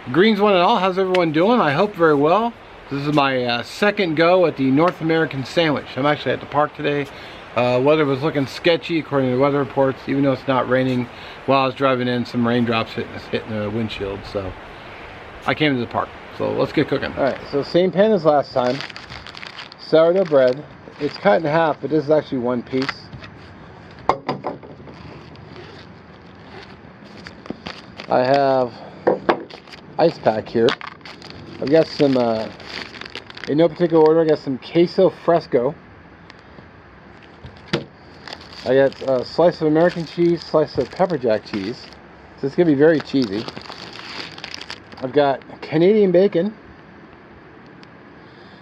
Greens one and all, how's everyone doing? I hope very well. This is my second go at the North American sandwich. I'm actually at the park today. Weather was looking sketchy according to the weather reports, even though it's not raining. While I was driving in, some raindrops hitting the windshield, so I came to the park. So let's get cooking. Alright, so same pan as last time. Sourdough bread. It's cut in half, but this is actually one piece. I have ice pack here. I've got some, in no particular order, I got some queso fresco. I got a slice of American cheese, slice of pepper jack cheese. So it's going to be very cheesy. I've got Canadian bacon.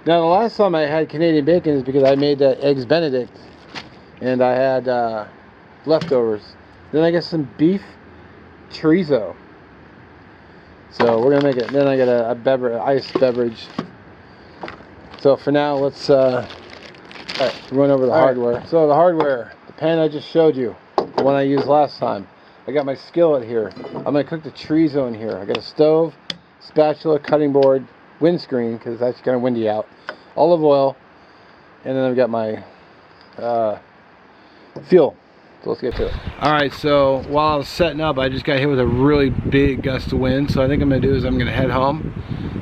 Now the last time I had Canadian bacon is because I made that Eggs Benedict and I had leftovers. Then I got some beef chorizo. So we're gonna make it. Then I got a iced beverage. So for now, let's run over the hardware. Right. So the hardware, the pan I just showed you, the one I used last time. I got my skillet here. I'm gonna cook the chorizo in here. I got a stove, spatula, cutting board, windscreen because that's kind of windy out. Olive oil, and then I've got my fuel. So let's get to it. Alright, so while I was setting up, I just got hit with a really big gust of wind. So I think I'm going to do is I'm going to head home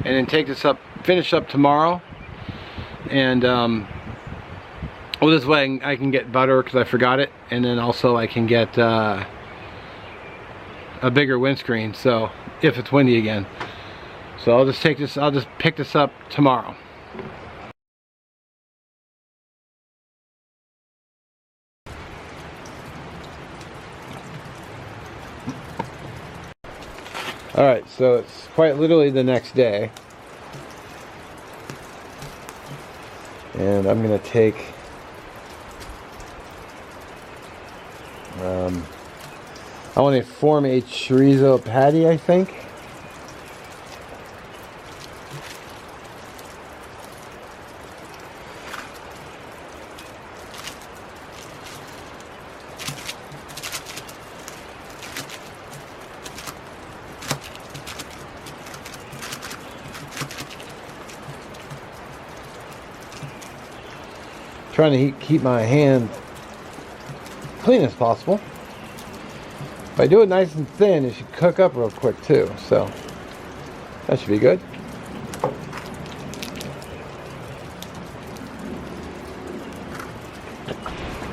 and then take this up, finish up tomorrow. And, well, this way I can get butter because I forgot it. And then also I can get a bigger windscreen, so if it's windy again. So I'll just pick this up tomorrow. Alright, so it's quite literally the next day. And I'm going to take I want to form a chorizo patty, I think. Trying to keep my hand clean as possible. If I do it nice and thin, it should cook up real quick too, so that should be good.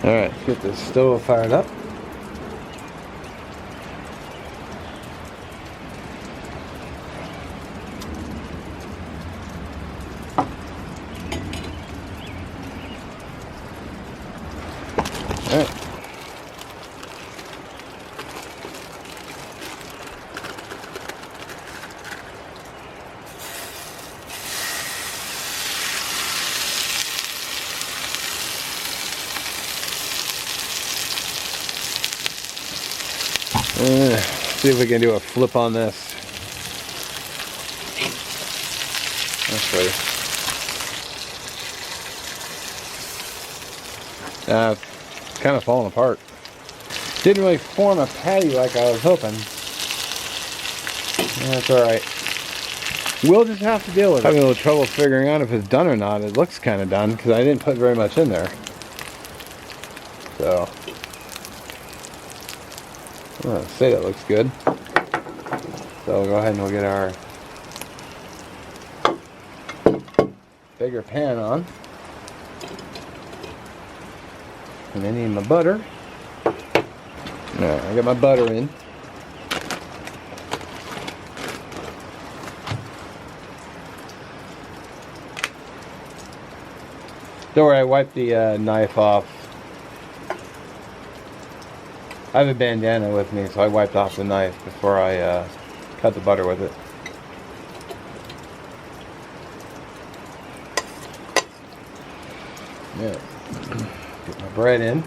Alright, let's get this stove fired up. Alright. See if we can do a flip on this. That's right. Kind of falling apart. Didn't really form a patty like I was hoping. That's alright. We'll just have to deal with it. Having a little trouble figuring out if it's done or not. It looks kind of done because I didn't put very much in there. So, I'll say that looks good. So we'll go ahead and we'll get our bigger pan on. And I need my butter. Alright, I got my butter in. Don't worry, I wiped the knife off. I have a bandana with me, so I wiped off the knife before I cut the butter with it. Yeah. Get my bread in.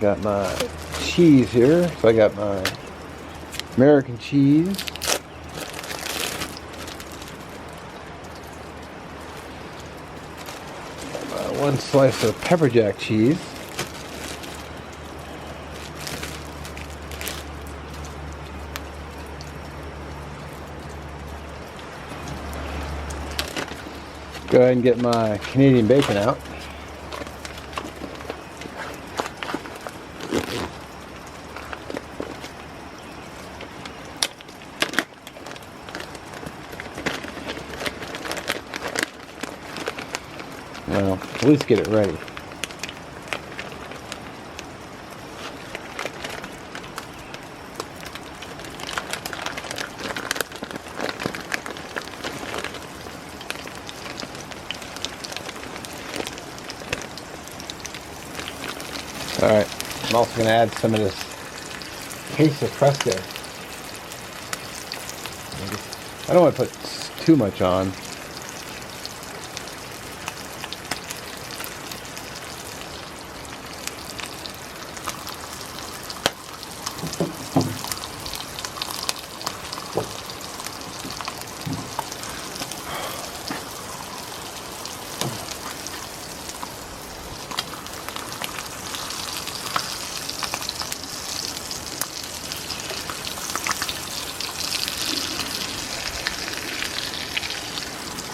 Got my cheese here, so I got my American cheese. One slice of pepper jack cheese. Go ahead and get my Canadian bacon out. Well, at least get it ready. Alright, I'm also going to add some of this queso fresco. I don't want to put too much on.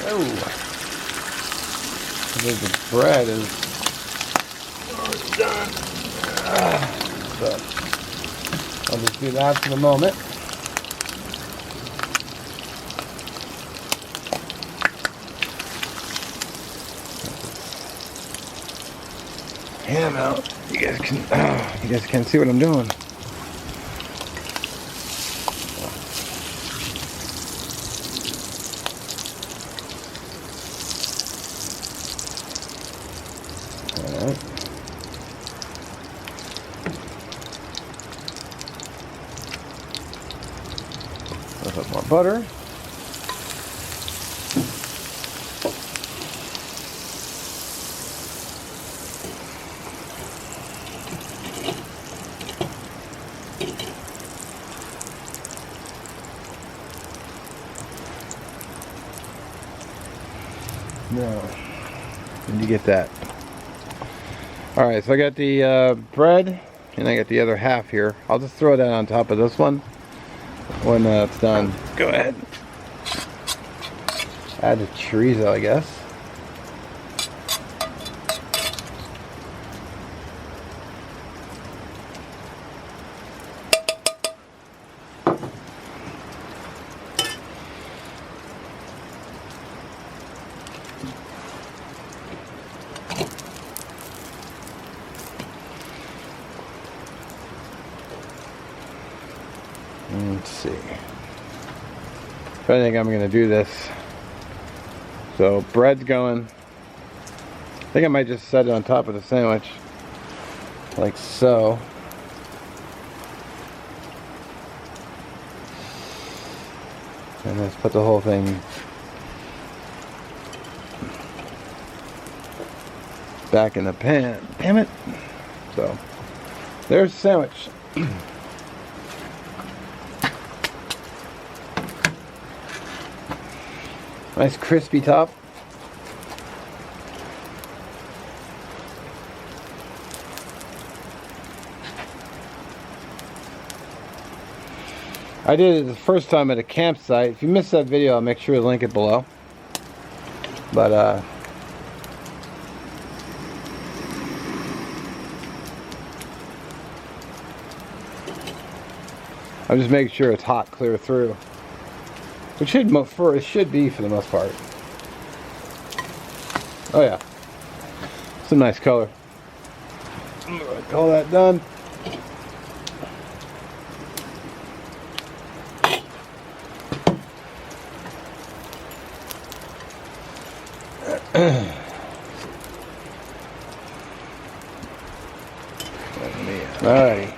Oh, the bread is almost done. So I'll just do that for the moment. Ham out. You guys can't see what I'm doing. Alright. A little bit more butter. No. When you get that. Alright, so I got the bread and I got the other half here. I'll just throw that on top of this one when it's done. Go ahead. Add the chorizo, I guess. Let's see. I think I'm going to do this. So bread's going. I think I might just set it on top of the sandwich. Like so. And let's put the whole thing back in the pan. Damn it. So there's the sandwich. Nice crispy top. I did it the first time at a campsite. If you missed that video, I'll make sure to link it below. But I'm just making sure it's hot clear through. It should be for the most part. Oh yeah, some nice color. All that done. Alrighty.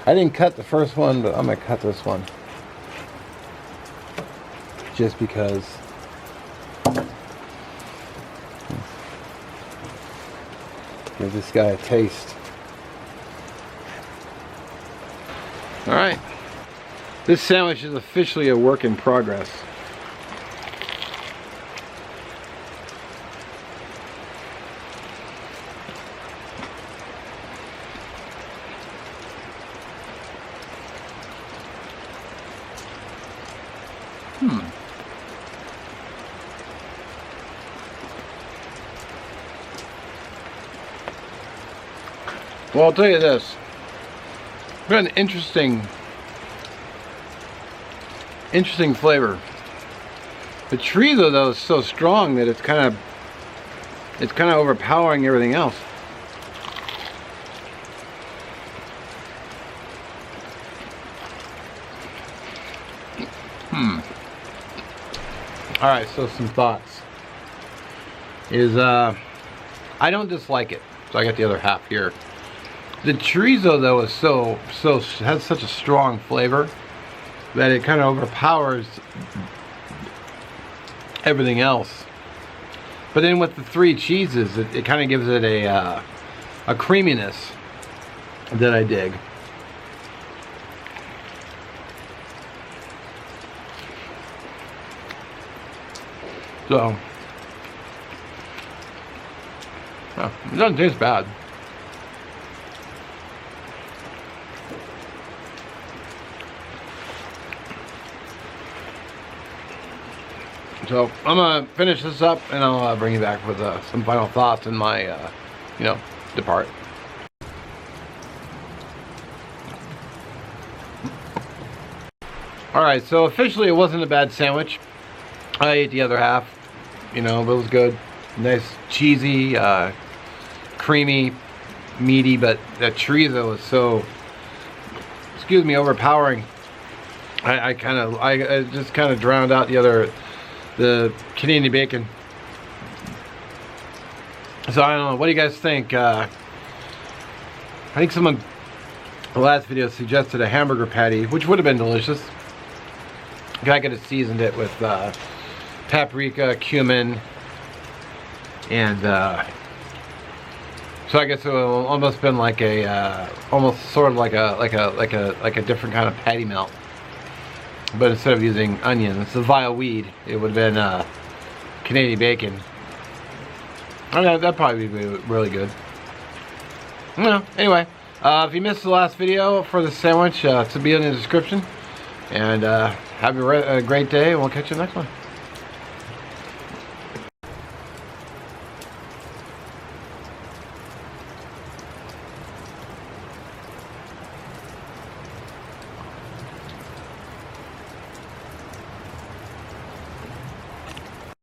I didn't cut the first one, but I'm gonna cut this one. Just because. Give this guy a taste. Alright. This sandwich is officially a work in progress. Well, I'll tell you this. We've got an interesting flavor. The chorizo though is so strong that it's kind of overpowering everything else. All right, so some thoughts. I don't dislike it, so I got the other half here. The chorizo though is has such a strong flavor that it kind of overpowers everything else. But then with the 3 cheeses, it kind of gives it a creaminess that I dig. So, it doesn't taste bad. So I'm gonna finish this up, and I'll bring you back with some final thoughts in my, depart. All right, so officially it wasn't a bad sandwich. I ate the other half, but it was good. Nice, cheesy, creamy, meaty, but that chorizo was so, overpowering. I just kind of drowned out the Canadian bacon. So I don't know. What do you guys think? I think someone in the last video suggested a hamburger patty, which would have been delicious. I could have seasoned it with paprika, cumin, and so I guess it would have almost been like a like a different kind of patty melt. But instead of using onions, the vile weed, it would have been Canadian bacon. That'd probably be really good. Anyway, if you missed the last video for the sandwich, it's to be in the description. And have a great day, and we'll catch you next one.